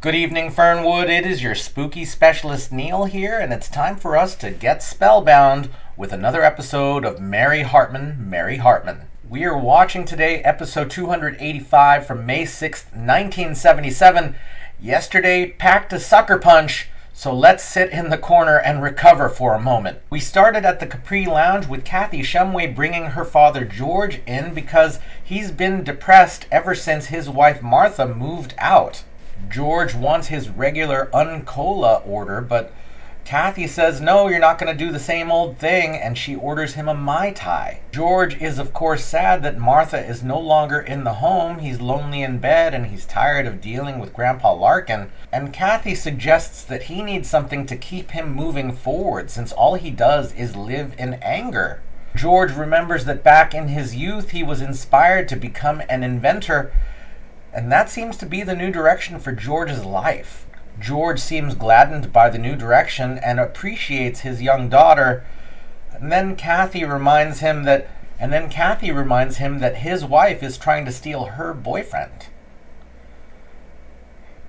Good evening, Fernwood. It is your spooky specialist Neil here, and it's time for us to get spellbound with another episode of Mary Hartman, Mary Hartman. We are watching today episode 285 from May 6th, 1977. Yesterday packed a sucker punch, so let's sit in the corner and recover for a moment. We started at the Capri Lounge with Kathy Shumway bringing her father George in because he's been depressed ever since his wife Martha moved out. George wants his regular Uncola order, but Kathy says, no, you're not going to do the same old thing, and she orders him a Mai Tai. George is, of course, sad that Martha is no longer in the home. He's lonely in bed, and he's tired of dealing with Grandpa Larkin. And Kathy suggests that he needs something to keep him moving forward, since all he does is live in anger. George remembers that back in his youth, he was inspired to become an inventor, and that seems to be the new direction for George's life. George seems gladdened by the new direction and appreciates his young daughter. And then Kathy reminds him that his wife is trying to steal her boyfriend.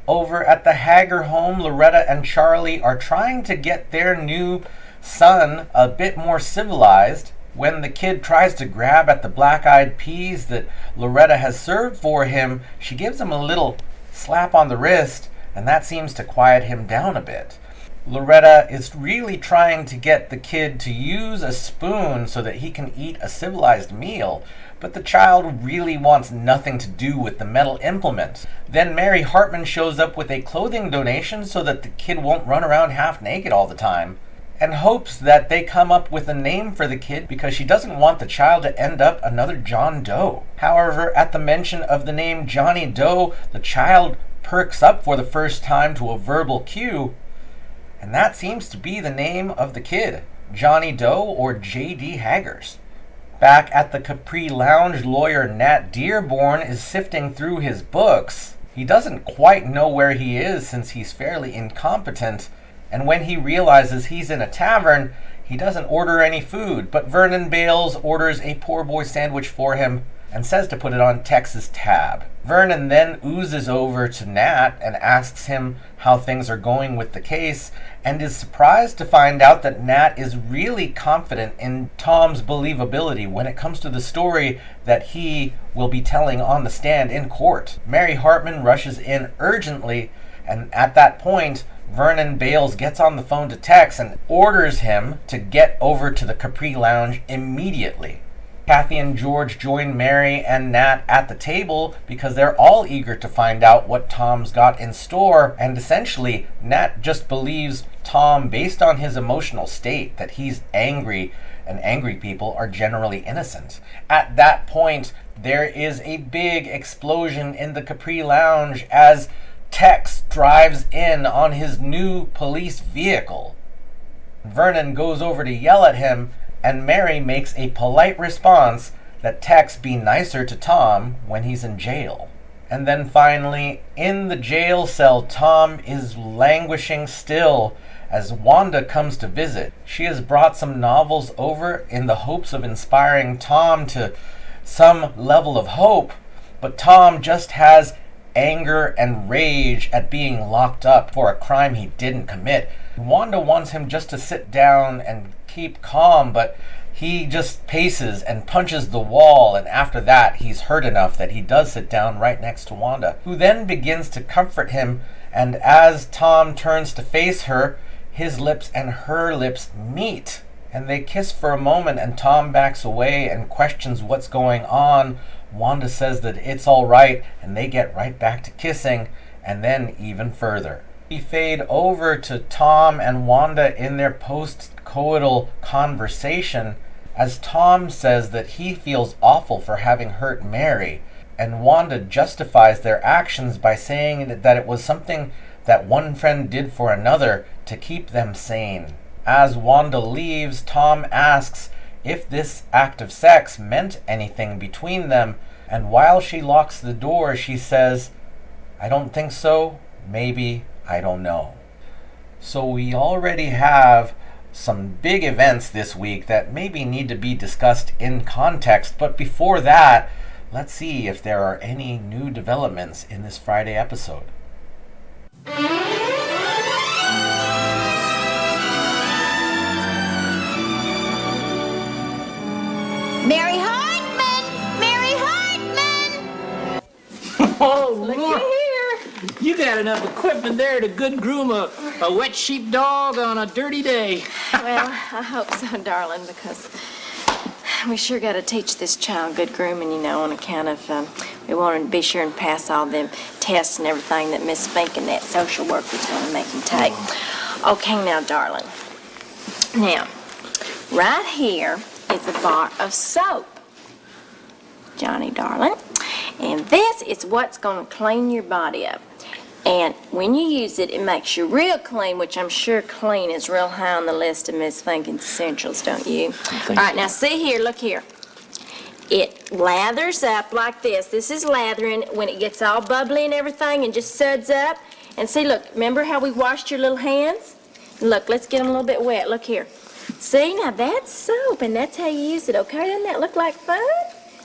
Over at the Hager home, Loretta and Charlie are trying to get their new son a bit more civilized. When the kid tries to grab at the black-eyed peas that Loretta has served for him, she gives him a little slap on the wrist, and that seems to quiet him down a bit. Loretta is really trying to get the kid to use a spoon so that he can eat a civilized meal, but the child really wants nothing to do with the metal implement. Then Mary Hartman shows up with a clothing donation so that the kid won't run around half naked all the time, and hopes that they come up with a name for the kid because she doesn't want the child to end up another John Doe. However, at the mention of the name Johnny Doe, the child perks up for the first time to a verbal cue, and that seems to be the name of the kid, Johnny Doe or JD Haggers. Back at the Capri Lounge, lawyer Nat Dearborn is sifting through his books. He doesn't quite know where he is since he's fairly incompetent, and when he realizes he's in a tavern, he doesn't order any food, but Vernon Bales orders a poor boy sandwich for him and says to put it on Tex's tab. Vernon then oozes over to Nat and asks him how things are going with the case, and is surprised to find out that Nat is really confident in Tom's believability when it comes to the story that he will be telling on the stand in court. Mary Hartman rushes in urgently, and at that point, Vernon Bales gets on the phone to Tex and orders him to get over to the Capri Lounge immediately. Kathy and George join Mary and Nat at the table because they're all eager to find out what Tom's got in store, and essentially Nat just believes Tom based on his emotional state that he's angry, and angry people are generally innocent. At that point, there is a big explosion in the Capri Lounge as Tex drives in on his new police vehicle. Vernon goes over to yell at him, and Mary makes a polite response that Tex be nicer to Tom when he's in jail. And then finally, in the jail cell, Tom is languishing still as Wanda comes to visit. She has brought some novels over in the hopes of inspiring Tom to some level of hope, but Tom just has anger and rage at being locked up for a crime he didn't commit. Wanda wants him just to sit down and keep calm, but he just paces and punches the wall, and after that he's hurt enough that he does sit down right next to Wanda, who then begins to comfort him, and as Tom turns to face her, his lips and her lips meet, and they kiss for a moment, and Tom backs away and questions what's going on. Wanda says that it's all right, and they get right back to kissing, and then even further. We fade over to Tom and Wanda in their post-coital conversation as Tom says that he feels awful for having hurt Mary, and Wanda justifies their actions by saying that it was something that one friend did for another to keep them sane. As Wanda leaves, Tom asks if this act of sex meant anything between them, and while she locks the door, she says, "I don't think so, maybe, I don't know." So we already have some big events this week that maybe need to be discussed in context, but before that, let's see if there are any new developments in this Friday episode. Mary Hartman! Mary Hartman! Oh, look here. You got enough equipment there to good groom a wet sheep dog on a dirty day. Well, I hope so, darling, because we sure got to teach this child good grooming, you know, on account of we want him to be sure and pass all them tests and everything that Miss Fink and that social worker's going to make him take. Okay, now, darling. Now, right here is a bar of soap, Johnny, darling. And this is what's going to clean your body up. And when you use it, it makes you real clean, which I'm sure clean is real high on the list of Miss Finken's essentials, don't you? All right, now see here, look here. It lathers up like this. This is lathering when it gets all bubbly and everything and just suds up. And see, look, remember how we washed your little hands? Look, let's get them a little bit wet. Look here. See, now that's soap, and that's how you use it, okay? Doesn't that look like fun?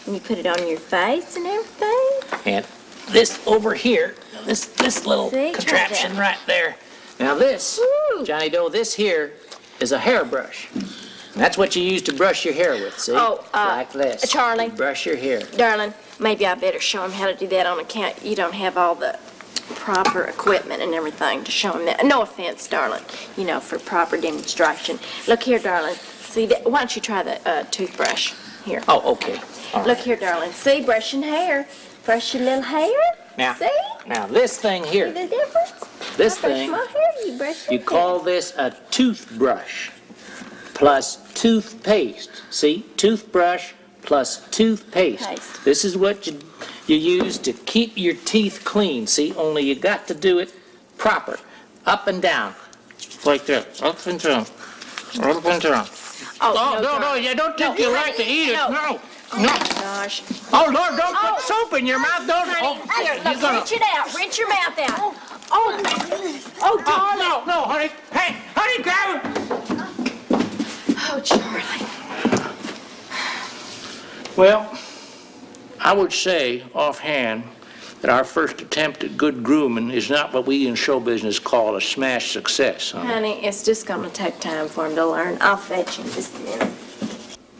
And you put it on your face and everything. And this over here, this little See, contraption right there. Now this, Woo. Johnny Doe, this here is a hairbrush. And that's what you use to brush your hair with, see? Oh, like this. Charlie. You brush your hair. Darling, maybe I better show him how to do that on account you don't have all the proper equipment and everything to show him that. No offense, darling, you know, for proper demonstration. Look here, darling. See, why don't you try the toothbrush? Here. Oh, okay. All Look right. here, darling. See, brushing hair. Brush your little hair. Now, See? now this thing See here, the difference? this I brush thing, my hair, you brush your you call this a toothbrush plus toothpaste. See? Toothbrush plus toothpaste. Paste. This is what you use to keep your teeth clean. See? Only you got to do it proper. Up and down. Like this. Up and down. Up and down. Oh, no, darling. you don't think No, you honey, like to eat it. no. No. Oh, No. my gosh. Oh, Lord, don't Oh. put soap in your mouth. Don't. Honey, here, you're look, gonna- rinse it out. Rinse your mouth out. Oh, darling. No, honey. Hey, honey, grab it. Oh, Charlie. Well, I would say offhand that our first attempt at good grooming is not what we in show business call a smash success. Honey. Honey, it's just going to take time for him to learn. I'll fetch him just a minute.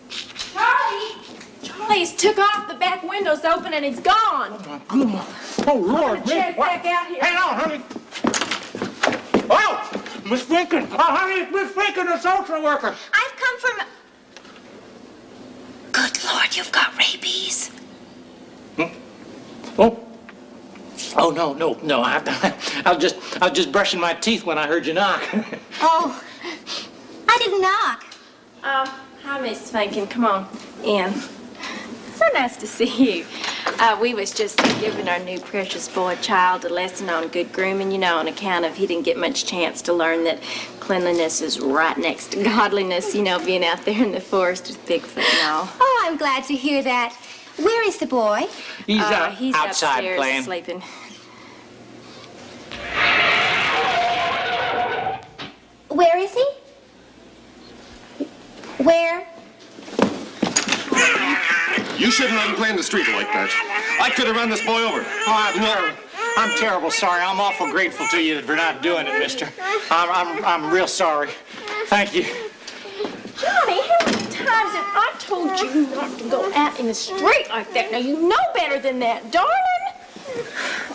Charlie! Charlie, he's took off. The back window's open and he's gone. Oh, Lord. Check back out here. Hang on, honey. Oh, Miss Finken. Oh, honey, it's Miss Finken, the social worker. I've come from... Good Lord, you've got rabies. Oh. Oh, no. I was just brushing my teeth when I heard you knock. Oh, I didn't knock. Hi, Miss Finken. Come on in. So nice to see you. We was just giving our new precious boy child a lesson on good grooming, you know, on account of he didn't get much chance to learn that cleanliness is right next to godliness, you know, being out there in the forest with Bigfoot and all. Oh, I'm glad to hear that. Where is the boy? He's, He's outside upstairs playing. sleeping. Where is he? Where? You shouldn't let him play in the street like that. I could have run this boy over. I'm terrible sorry. I'm awful grateful to you for not doing it, mister. I'm real sorry. Thank you. Johnny, how many times have I told you not to go out in the street like that? Now, you know better than that, darling.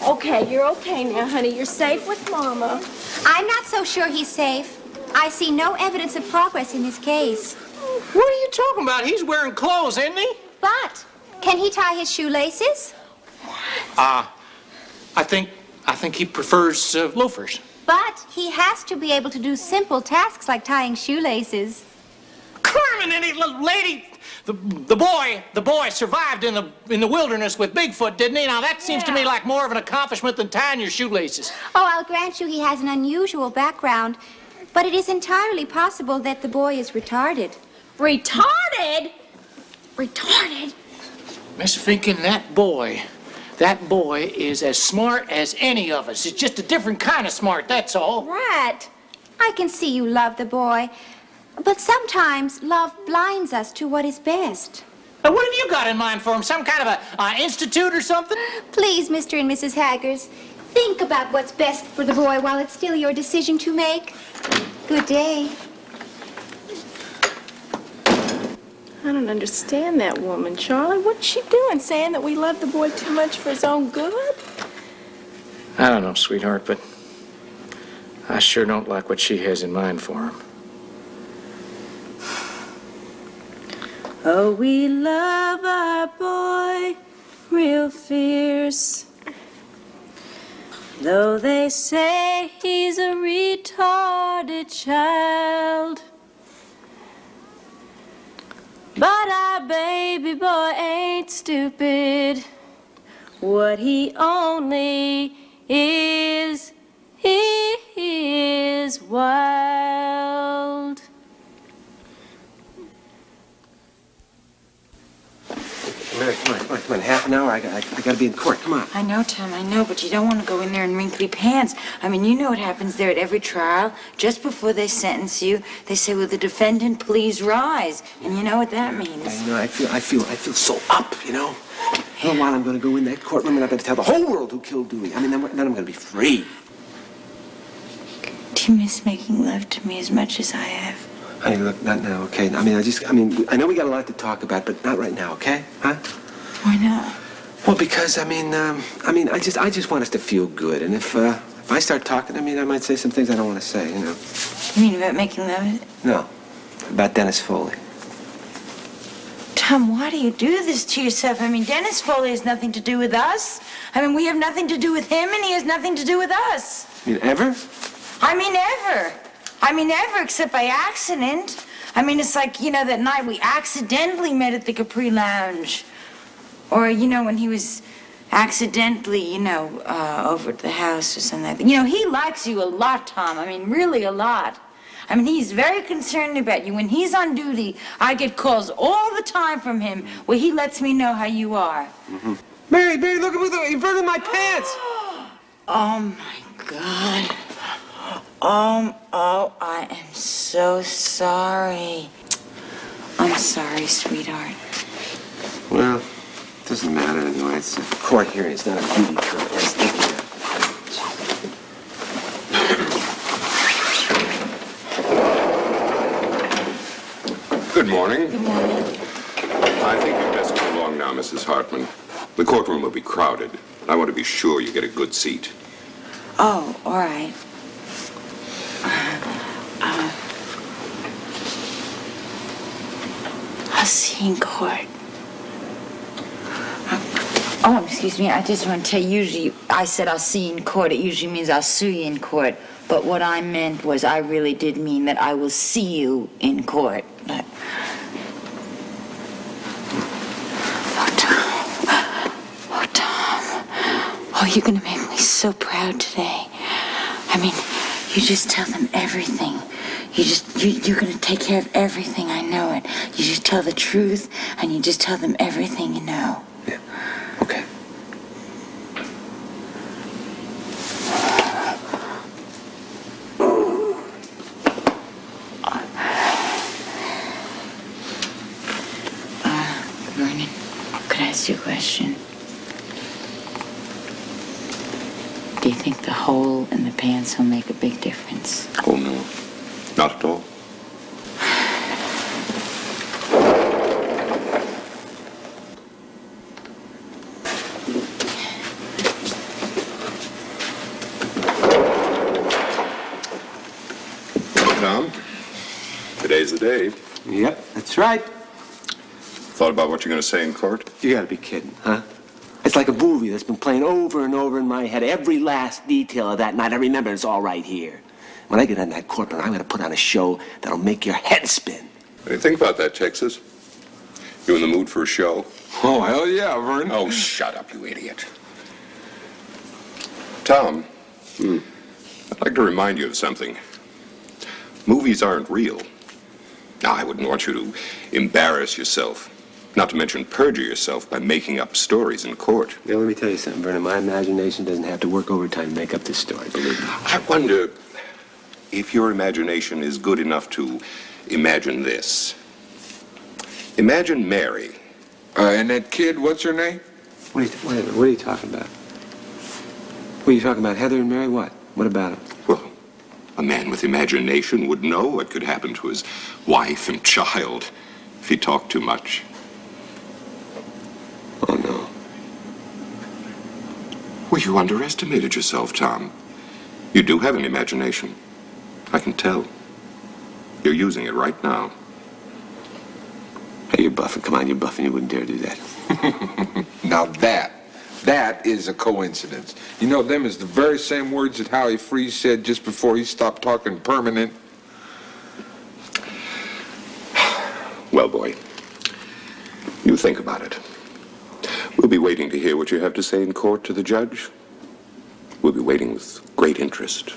Okay, you're okay now, honey. You're safe with Mama. I'm not so sure he's safe. I see no evidence of progress in his case. What are you talking about? He's wearing clothes, isn't he? But, can he tie his shoelaces? I think he prefers loafers. But he has to be able to do simple tasks like tying shoelaces. Carmen, any little lady, the boy survived in the wilderness with Bigfoot, didn't he? Now that seems to me like more of an accomplishment than tying your shoelaces. Oh, I'll grant you he has an unusual background, but it is entirely possible that the boy is retarded. Retarded? Retarded? Miss Finken, that boy is as smart as any of us. It's just a different kind of smart, that's all. Right. I can see you love the boy, but sometimes love blinds us to what is best. Now, what have you got in mind for him? Some kind of a institute or something? Please, Mr. and Mrs. Haggers, Think about what's best for the boy while it's still your decision to make. Good day. I don't understand that woman, Charlie. What's she doing, saying that we love the boy too much for his own good? I don't know, sweetheart, but I sure don't like what she has in mind for him. Oh, we love our boy real fierce. Though they say he's a retarded child. But our baby boy ain't stupid. What he only is wild. Mary, come on. Half an hour. I gotta be in court. Come on. I know, Tom, I know, but you don't want to go in there in wrinkly pants. I mean, you know what happens there at every trial. Just before they sentence you, they say, "Will the defendant please rise?" And you know what that means. I know. I feel so up. You know. For a while, I'm gonna go in that courtroom and I'm gonna tell the whole world who killed Dewey. I mean, then I'm gonna be free. Do you miss making love to me as much as I have? Honey, look, not now, okay? I know we got a lot to talk about, but not right now, okay? Huh? Why not? Well, because I just want us to feel good, and if I start talking, I might say some things I don't want to say, you know. You mean about making love? No, about Dennis Foley. Tom, why do you do this to yourself? I mean, Dennis Foley has nothing to do with us. I mean, we have nothing to do with him, and he has nothing to do with us. You mean ever? I mean, ever. Except by accident. I mean, it's like, that night we accidentally met at the Capri Lounge. Or, when he was accidentally, over at the house or something like that. He likes you a lot, Tom. I mean, really a lot. I mean, he's very concerned about you. When he's on duty, I get calls all the time from him where he lets me know how you are. Mm-hmm. Mary, look, you're burning my pants. Oh, my God. I am so sorry. I'm sorry, sweetheart. Well, it doesn't matter anyway. It's a court hearing. It's not a beauty contest. Good morning. Good morning. I think you'd best go along now, Mrs. Hartman. The courtroom will be crowded. I want to be sure you get a good seat. Oh, all right. I'll see you in court. Oh, excuse me. I just want to tell you, usually I said I'll see you in court. It usually means I'll sue you in court. But what I meant was I really did mean that I will see you in court. But... Oh, Tom. Oh, you're going to make me so proud today. I mean, you just tell them everything. You're going to take care of everything, I know it. You just tell the truth, and you just tell them everything you know. Yeah, okay. Vernon, could I ask you a question? Do you think the hole in the pants will make a big difference? Oh, no. Not at all. Tom, today's the day. Yep, that's right. Thought about what you're going to say in court? You gotta be kidding, huh? It's like a movie that's been playing over and over in my head. Every last detail of that night, I remember it's all right here. When I get in that courtroom, I'm gonna put on a show that'll make your head spin. What do you think about that, Texas? You in the mood for a show? Oh, hell yeah, Vern. Oh, shut up, you idiot. Tom, I'd like to remind you of something. Movies aren't real. Now, I wouldn't want you to embarrass yourself, not to mention perjure yourself by making up stories in court. Yeah, let me tell you something, Vernon. My imagination doesn't have to work overtime to make up this story, believe me. I wonder if your imagination is good enough to imagine this. Imagine Mary. And that kid, what's her name? What are you talking about? What are you talking about, Heather and Mary? What? What about them? Well, a man with imagination would know what could happen to his wife and child if he talked too much. Oh, no. Well, you underestimated yourself, Tom. You do have an imagination. I can tell. You're using it right now. Hey, you're buffing. Come on, you're buffing. You wouldn't dare do that. Now that is a coincidence. You know, them is the very same words that Howie Freeze said just before he stopped talking permanent. Well, boy, you think about it. We'll be waiting to hear what you have to say in court to the judge. We'll be waiting with great interest.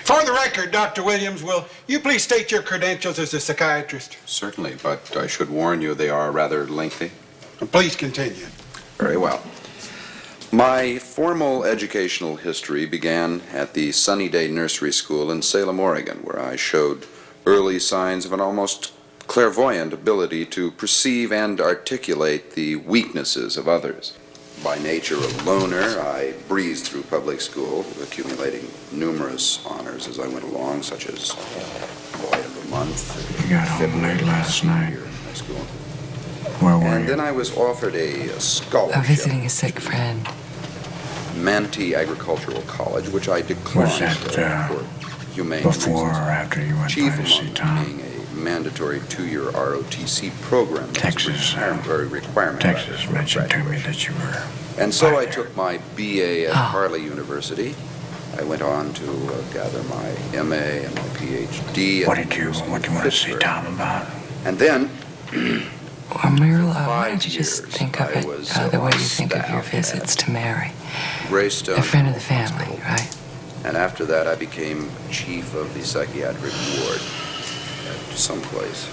For the record, Dr. Williams, will you please state your credentials as a psychiatrist? Certainly, but I should warn you they are rather lengthy. Please continue. Very well. My formal educational history began at the Sunnyday Nursery School in Salem, Oregon, where I showed early signs of an almost clairvoyant ability to perceive and articulate the weaknesses of others. By nature a loner, I breezed through public school, accumulating numerous honors as I went along, such as Boy of the Month. You got home late last night. High school. Where were And you? then I was offered a scholarship. Visiting a sick friend. Manatee Agricultural College, which I declined Was that for humane before reasons. or after you went Chief by to see among Tom? being a mandatory 2-year ROTC program. That Texas, was a mandatory requirement. Texas mentioned to me that you were. And so I there. took my BA at Harley University. I went on to gather my MA and my PhD. What do you want to see Tom about? And then, Well, Meryl, why don't you just think of it the way you think of your visits to Mary? Greystone. A friend of the family, right? And after that, I became chief of the psychiatric ward at someplace.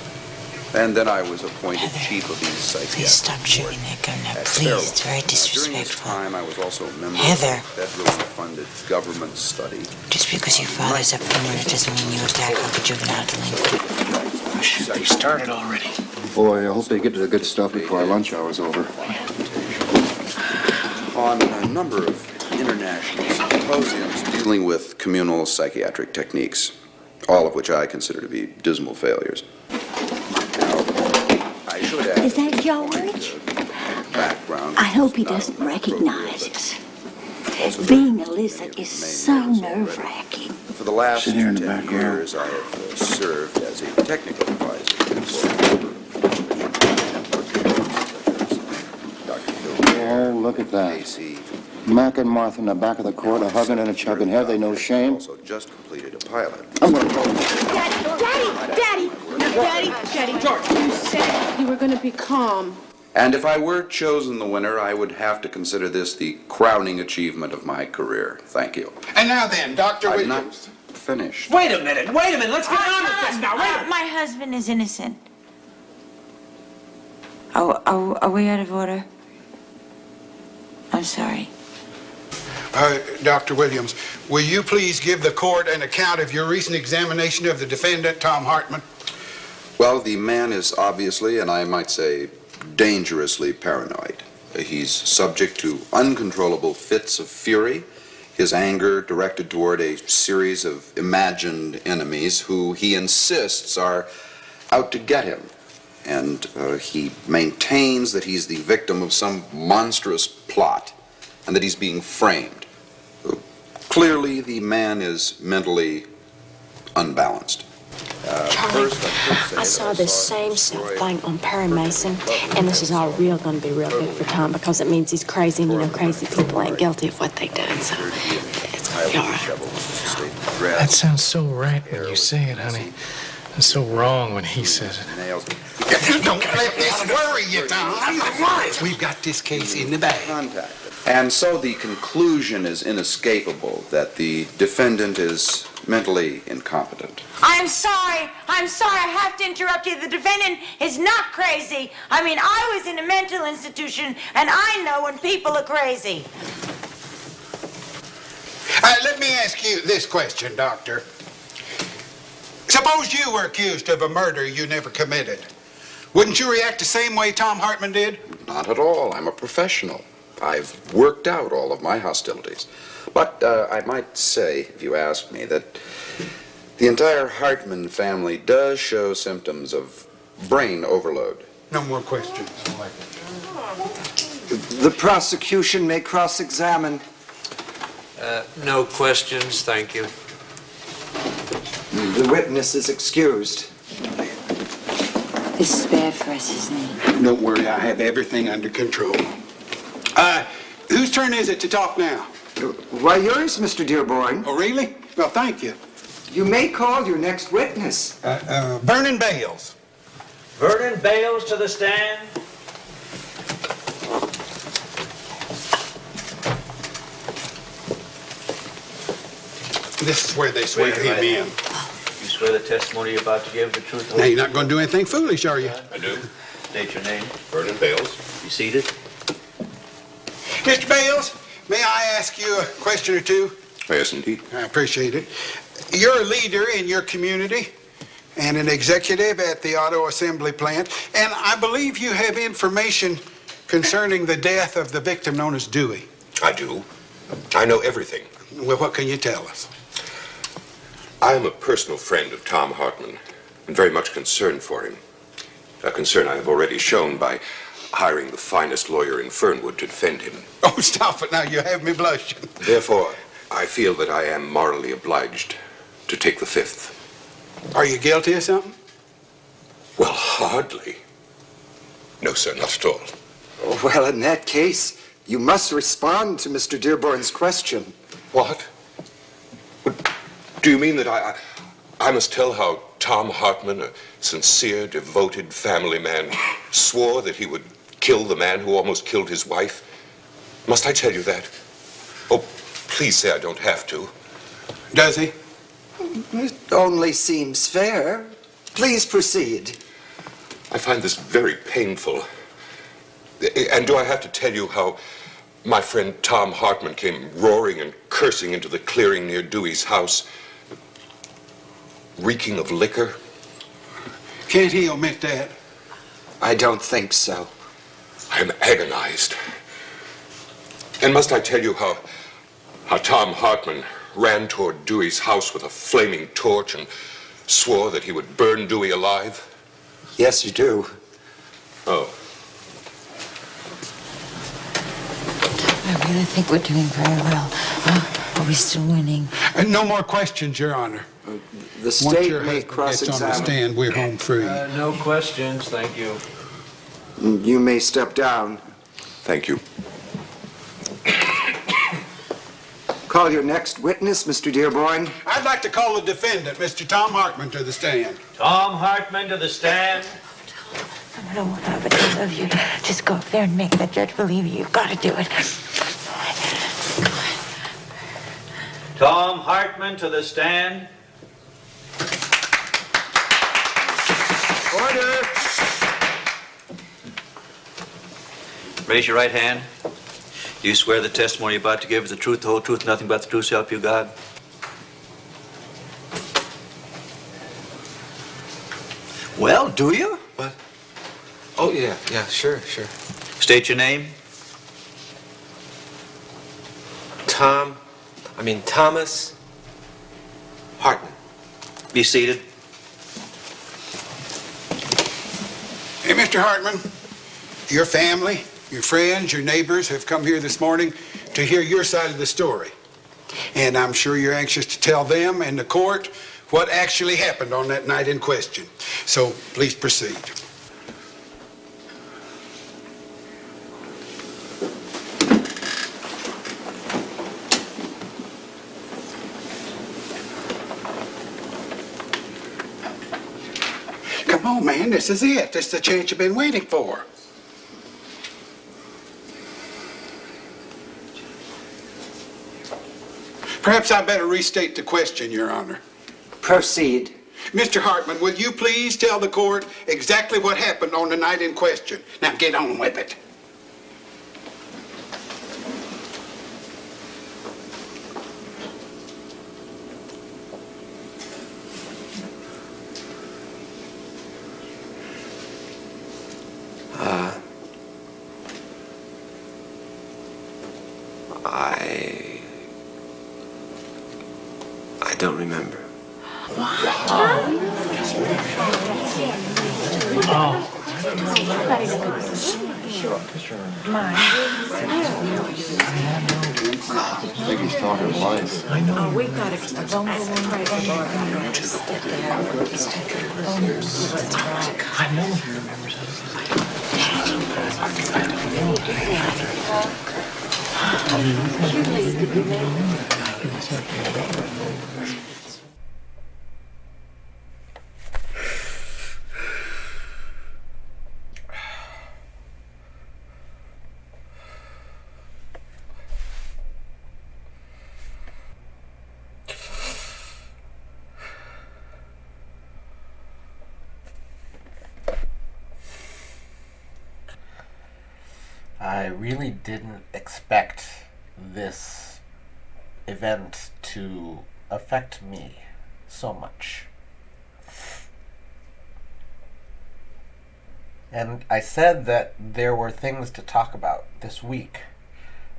And then I was appointed chief of the psychiatric Please stop shooting that gun now, please. It's very During this disrespectful. time, I was also a member Heather. of a federally funded government study. Just because your father's up for murder doesn't mean you attack like a juvenile delinquent. Shoot, they started already. Boy, I hope they get to the good stuff before our lunch hour's over. On a number of international symposiums dealing with communal psychiatric techniques, all of which I consider to be dismal failures. Now, I should add Is that George? background. I hope he doesn't recognize us. Being illicit is so nerve-wracking. For the last Sit here in the 10 back row. years, I have served as a technical advisor for Here, look at that. AC. Mac and Martha in the back of the court, a hugging and a chugging. Have they no shame? Also just completed a pilot. I'm gonna go. Daddy, George, you said you were going to be calm. And if I were chosen the winner, I would have to consider this the crowning achievement of my career. Thank you. And now then, Dr. I'm not Williams. finished. Wait a minute, let's get on with this now. My husband is innocent. Oh, are we out of order? I'm sorry. Dr. Williams, will you please give the court an account of your recent examination of the defendant, Tom Hartman? Well, the man is obviously, and I might say, dangerously paranoid. He's subject to uncontrollable fits of fury, his anger directed toward a series of imagined enemies who he insists are out to get him. And he maintains that he's the victim of some monstrous plot and that he's being framed. Clearly, the man is mentally unbalanced. Charlie, I saw this same thing on Perry Mason, and this is all going to be real good for Tom because it means he's crazy, and you know crazy people ain't guilty of what they've done, so it's going to be all right. That sounds so right when you say it, honey. And so wrong when he says it. Don't let this worry you, Tom. We've got this case in the bag. And so the conclusion is inescapable that the defendant is mentally incompetent. I'm sorry. I have to interrupt you. The defendant is not crazy. I mean, I was in a mental institution, and I know when people are crazy. Let me ask you this question, Doctor. Suppose you were accused of a murder you never committed. Wouldn't you react the same way Tom Hartman did? Not at all. I'm a professional. I've worked out all of my hostilities. But I might say, if you ask me, that the entire Hartman family does show symptoms of brain overload. No more questions. The prosecution may cross-examine. No questions, thank you. The witness is excused. This is bad for us, isn't it? Don't worry, I have everything under control. Whose turn is it to talk now? Why, yours, Mr. Dearborn. Oh, really? Well, thank you. You may call your next witness. Vernon Bales. Vernon Bales to the stand. This is where they swear him in. You swear the testimony you're about to give the truth? Now, you're not going to do anything foolish, are you? I do. State your name. Vernon Bales. Be seated. Mr. Bales, may I ask you a question or two? Yes, indeed. I appreciate it. You're a leader in your community and an executive at the auto assembly plant, and I believe you have information concerning the death of the victim known as Dewey. I do. I know everything. Well, what can you tell us? I am a personal friend of Tom Hartman and very much concerned for him. A concern I have already shown by hiring the finest lawyer in Fernwood to defend him. Oh, stop it now. You have me blushing. Therefore, I feel that I am morally obliged to take the fifth. Are you guilty of something? Well, hardly. No, sir, not at all. Oh, well, in that case, you must respond to Mr. Dearborn's question. What? Do you mean that I must tell how Tom Hartman, a sincere, devoted family man, swore that he would kill the man who almost killed his wife? Must I tell you that? Oh, please say I don't have to. Does he? It only seems fair. Please proceed. I find this very painful. And do I have to tell you how my friend Tom Hartman came roaring and cursing into the clearing near Dewey's house, reeking of liquor? Can't he omit that? I don't think so. I am agonized. And must I tell you how Tom Hartman ran toward Dewey's house with a flaming torch and swore that he would burn Dewey alive? Yes, you do. Oh. I really think we're doing very well. Are we still winning? No more questions, Your Honor. The state Once your may husband gets on the cross-examine. stand, we're home free. No questions, thank you. You may step down. Thank you. Call your next witness, Mr. Dearborn. I'd like to call the defendant, Mr. Tom Hartman, to the stand. Tom Hartman to the stand. I don't want to, but I love you. Just go up there and make that judge believe you. You've got to do it. Tom Hartman to the stand. Order! Raise your right hand. Do you swear the testimony you're about to give is the truth, the whole truth, nothing but the truth, so help you God? Well, do you? What? Oh, yeah, sure. State your name. Thomas Hartman. Be seated. Hey, Mr. Hartman, your family, your friends, your neighbors have come here this morning to hear your side of the story. And I'm sure you're anxious to tell them and the court what actually happened on that night in question. So please proceed. Come on, man, this is it. This is the chance you've been waiting for. Perhaps I better restate the question, Your Honor. Proceed. Mr. Hartman, will you please tell the court exactly what happened on the night in question? Now get on with it. I don't remember. I think he's talking lies. I know. Oh, we got it. Don't go I know he remembers I really didn't expect this event to affect me so much. And I said that there were things to talk about this week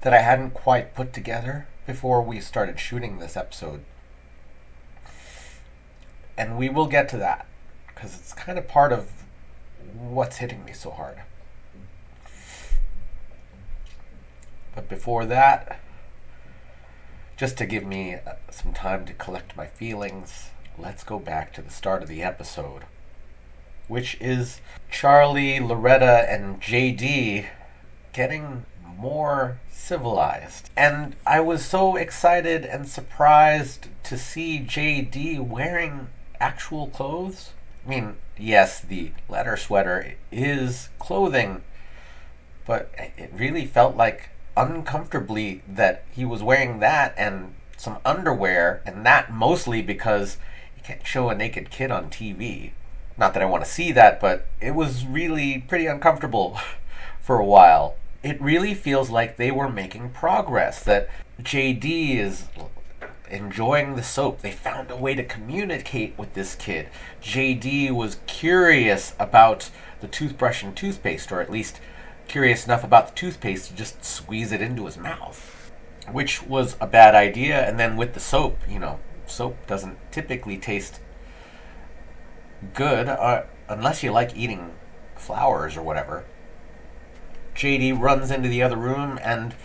that I hadn't quite put together before we started shooting this episode. And we will get to that, because it's kind of part of what's hitting me so hard. But before that, just to give me some time to collect my feelings, let's go back to the start of the episode, which is Charlie, Loretta, and JD getting more civilized. And I was so excited and surprised to see JD wearing actual clothes. I mean, yes, the leather sweater is clothing, but it really felt like uncomfortably that he was wearing that and some underwear, and that mostly because you can't show a naked kid on TV. Not that I want to see that, but it was really pretty uncomfortable for a while. It really feels like they were making progress, that JD is enjoying the soap. They found a way to communicate with this kid. JD was curious about the toothbrush and toothpaste, or at least curious enough about the toothpaste to just squeeze it into his mouth, which was a bad idea. And then with the soap, soap doesn't typically taste good unless you like eating flowers or whatever. JD runs into the other room, and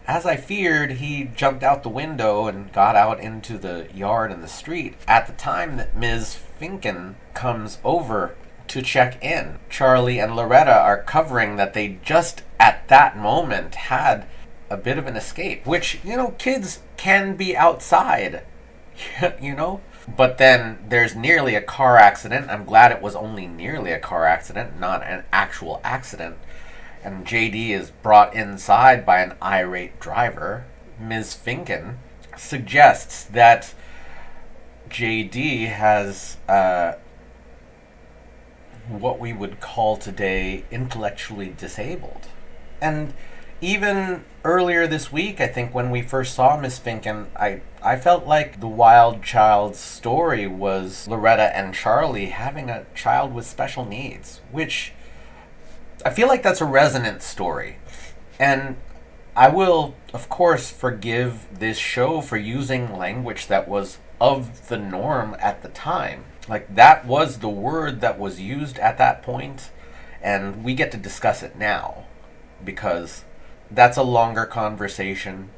as I feared, he jumped out the window and got out into the yard and the street at the time that Ms. Finken comes over to check in. Charlie and Loretta are covering that they just at that moment had a bit of an escape, which, kids can be outside, But then there's nearly a car accident. I'm glad it was only nearly a car accident, not an actual accident. And JD is brought inside by an irate driver. Ms. Finken suggests that JD has what we would call today intellectually disabled. And even earlier this week, I think when we first saw Miss Finken, I felt like the wild child's story was Loretta and Charlie having a child with special needs, which I feel like that's a resonant story. And I will, of course, forgive this show for using language that was of the norm at the time. Like, that was the word that was used at that point, and we get to discuss it now, because that's a longer conversation.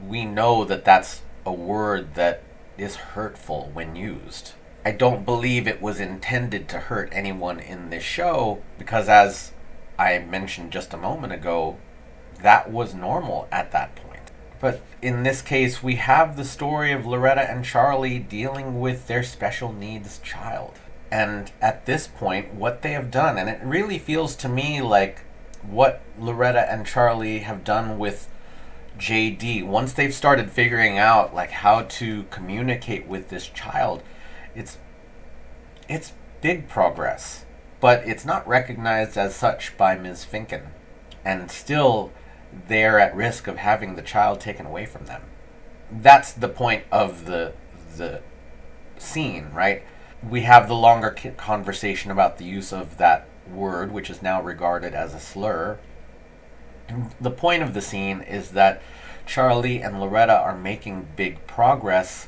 We know that that's a word that is hurtful when used. I don't believe it was intended to hurt anyone in this show, because as I mentioned just a moment ago, that was normal at that point. But in this case, we have the story of Loretta and Charlie dealing with their special needs child. And at this point, what they have done, and it really feels to me like what Loretta and Charlie have done with JD, once they've started figuring out like how to communicate with this child, it's big progress, but it's not recognized as such by Ms. Finken, and still they're at risk of having the child taken away from them. That's the point of the scene, right? We have the longer conversation about the use of that word, which is now regarded as a slur. The point of the scene is that Charlie and Loretta are making big progress,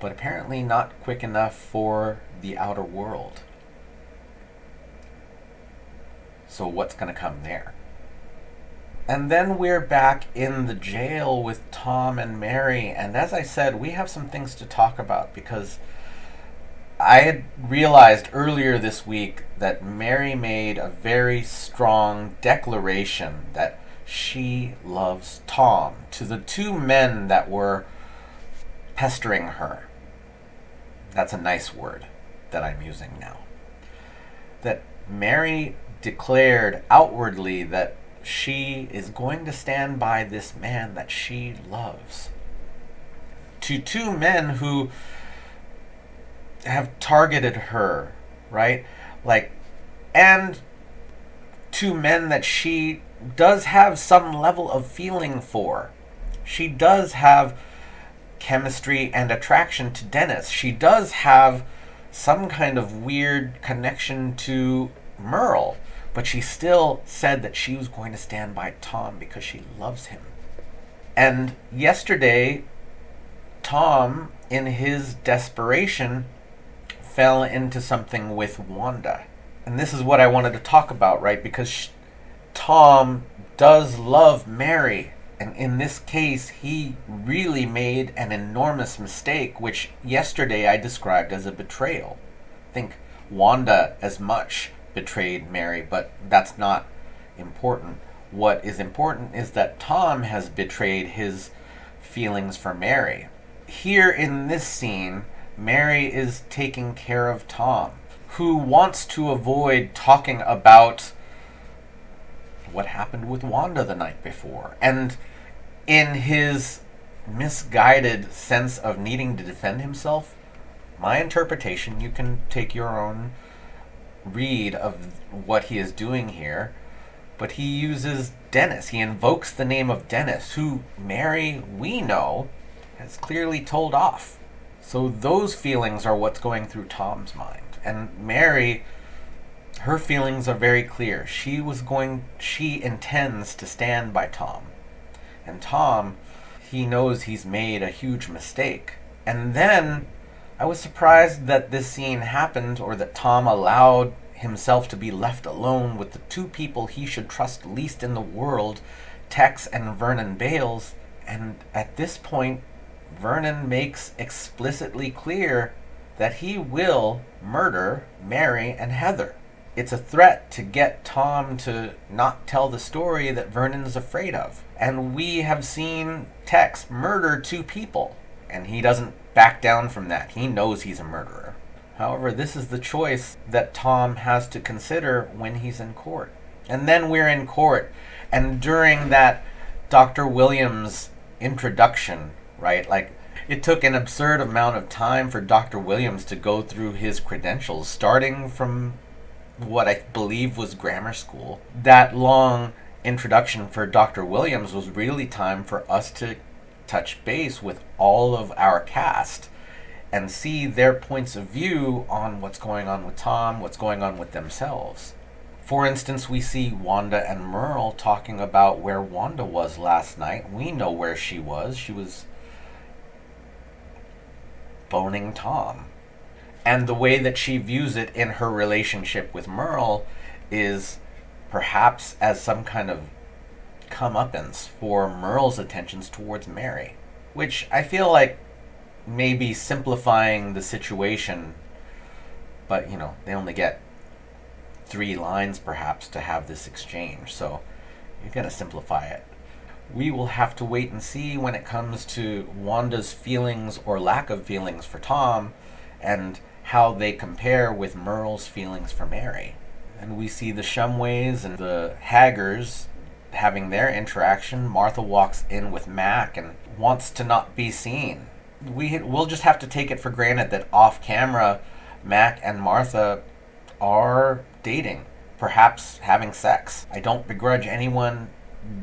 but apparently not quick enough for the outer world. So what's going to come there? And then we're back in the jail with Tom and Mary, and as I said, we have some things to talk about, because I had realized earlier this week that Mary made a very strong declaration that she loves Tom to the two men that were pestering her. That's a nice word that I'm using now. That Mary declared outwardly that she is going to stand by this man that she loves. To two men who have targeted her, right? And two men that she does have some level of feeling for. She does have chemistry and attraction to Dennis. She does have some kind of weird connection to Merle, but she still said that she was going to stand by Tom because she loves him. And yesterday, Tom, in his desperation, fell into something with Wanda. And this is what I wanted to talk about, right? Because Tom does love Mary. And in this case, he really made an enormous mistake, which yesterday I described as a betrayal. I think Wanda as much betrayed Mary, but that's not important. What is important is that Tom has betrayed his feelings for Mary. Here in this scene, Mary is taking care of Tom, who wants to avoid talking about what happened with Wanda the night before. And in his misguided sense of needing to defend himself, my interpretation, you can take your own read of what he is doing here, but he uses Dennis. He invokes the name of Dennis, who Mary, we know, has clearly told off. So those feelings are what's going through Tom's mind. And Mary, her feelings are very clear. She intends to stand by Tom. And Tom, he knows he's made a huge mistake. And then I was surprised that this scene happened, or that Tom allowed himself to be left alone with the two people he should trust least in the world, Tex and Vernon Bales. And at this point, Vernon makes explicitly clear that he will murder Mary and Heather. It's a threat to get Tom to not tell the story that Vernon's afraid of. And we have seen Tex murder two people, and he doesn't back down from that. He knows he's a murderer. However, this is the choice that Tom has to consider when he's in court. And then we're in court, and during that Dr. Williams introduction, right, it took an absurd amount of time for Dr. Williams to go through his credentials, starting from what I believe was grammar school. That long introduction for Dr. Williams was really time for us to touch base with all of our cast and see their points of view on what's going on with Tom, what's going on with themselves. For instance, we see Wanda and Merle talking about where Wanda was last night. We know where she was. She was boning Tom. And the way that she views it in her relationship with Merle is perhaps as some kind of comeuppance for Merle's attentions towards Mary, which I feel like may be simplifying the situation, but they only get 3 lines perhaps to have this exchange, so you're going to simplify it. We will have to wait and see when it comes to Wanda's feelings or lack of feelings for Tom, and how they compare with Merle's feelings for Mary. And we see the Shumways and the Haggers having their interaction, Martha walks in with Mac and wants to not be seen. We'll just have to take it for granted that off camera, Mac and Martha are dating, perhaps having sex. I don't begrudge anyone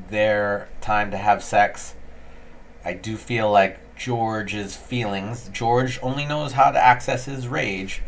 their time to have sex. I do feel like George's feelings, George only knows how to access his rage,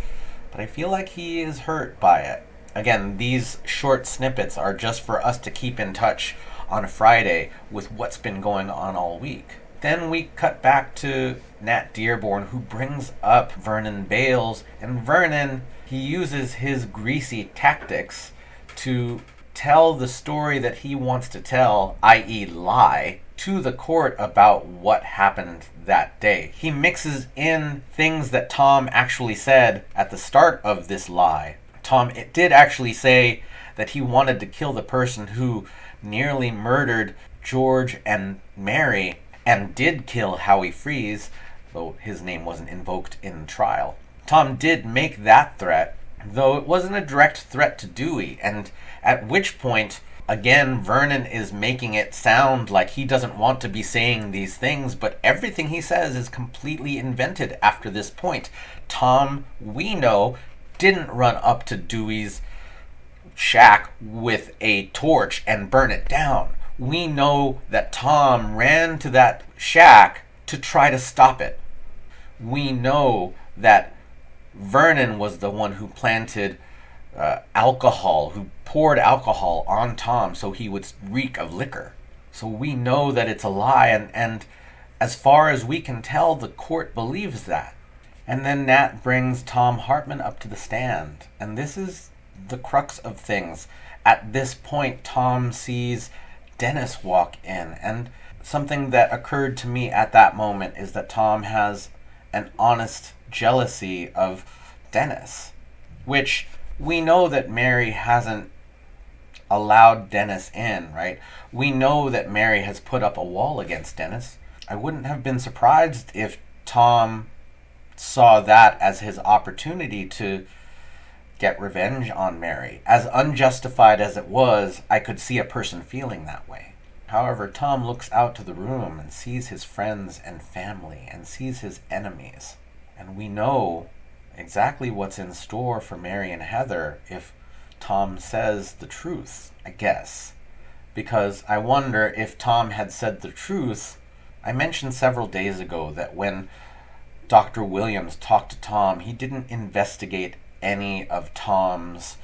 but I feel like he is hurt by it. Again, these short snippets are just for us to keep in touch on a Friday with what's been going on all week. Then we cut back to Nat Dearborn, who brings up Vernon Bales, and Vernon, he uses his greasy tactics to tell the story that he wants to tell, i.e. lie, to the court about what happened that day. He mixes in things that Tom actually said at the start of this lie. Tom did actually say that he wanted to kill the person who nearly murdered George and Mary, and did kill Howie Freeze, though his name wasn't invoked in the trial. Tom did make that threat, though it wasn't a direct threat to Dewey, and at which point, again, Vernon is making it sound like he doesn't want to be saying these things, but everything he says is completely invented after this point. Tom, we know, didn't run up to Dewey's shack with a torch and burn it down. We know that Tom ran to that shack to try to stop it. We know that Vernon was the one who planted alcohol, who poured alcohol on Tom so he would reek of liquor. So we know that it's a lie, and as far as we can tell, the court believes that. And then Nat brings Tom Hartman up to the stand, and this is the crux of things. At this point, Tom sees Dennis walk in, and something that occurred to me at that moment is that Tom has an honest jealousy of Dennis, which we know that Mary hasn't allowed Dennis in, right? We know that Mary has put up a wall against Dennis. I wouldn't have been surprised if Tom saw that as his opportunity to get revenge on Mary. As unjustified as it was, I could see a person feeling that way. However, Tom looks out to the room and sees his friends and family and sees his enemies. And we know exactly what's in store for Mary and Heather if Tom says the truth, I guess. Because I wonder if Tom had said the truth. I mentioned several days ago that when Dr. Williams talked to Tom, he didn't investigate any of Tom's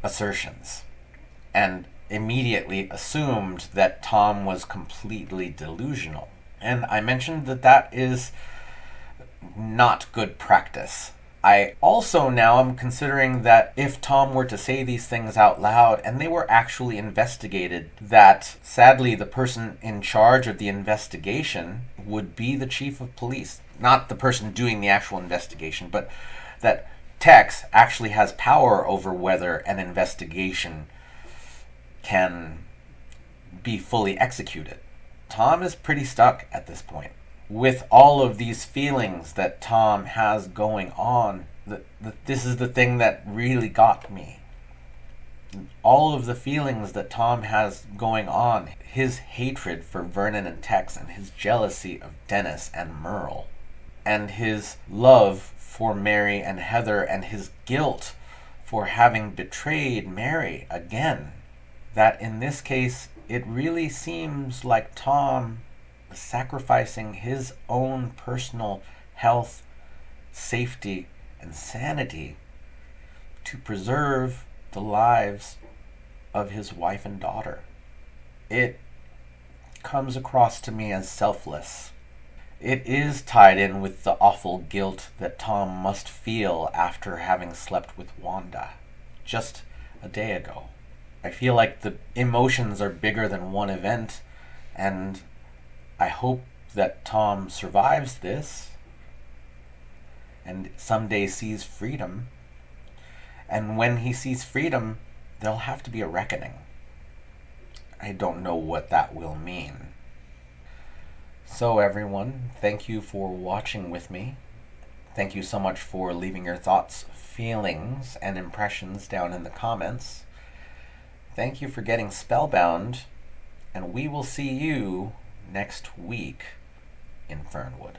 assertions and immediately assumed that Tom was completely delusional. And I mentioned that that is not good practice. I also now am considering that if Tom were to say these things out loud and they were actually investigated, that sadly the person in charge of the investigation would be the chief of police. Not the person doing the actual investigation, but that Tex actually has power over whether an investigation can be fully executed. Tom is pretty stuck at this point. With all of these feelings that Tom has going on, this is the thing that really got me. All of the feelings that Tom has going on, his hatred for Vernon and Tex, and his jealousy of Dennis and Merle, and his love for Mary and Heather, and his guilt for having betrayed Mary again. That in this case, it really seems like Tom is sacrificing his own personal health, safety, and sanity to preserve the lives of his wife and daughter. It comes across to me as selfless. It is tied in with the awful guilt that Tom must feel after having slept with Wanda just a day ago. I feel like the emotions are bigger than one event, and I hope that Tom survives this and someday sees freedom. And when he sees freedom, there'll have to be a reckoning. I don't know what that will mean. So everyone, thank you for watching with me. Thank you so much for leaving your thoughts, feelings, and impressions down in the comments. Thank you for getting spellbound, and we will see you next week in Fernwood.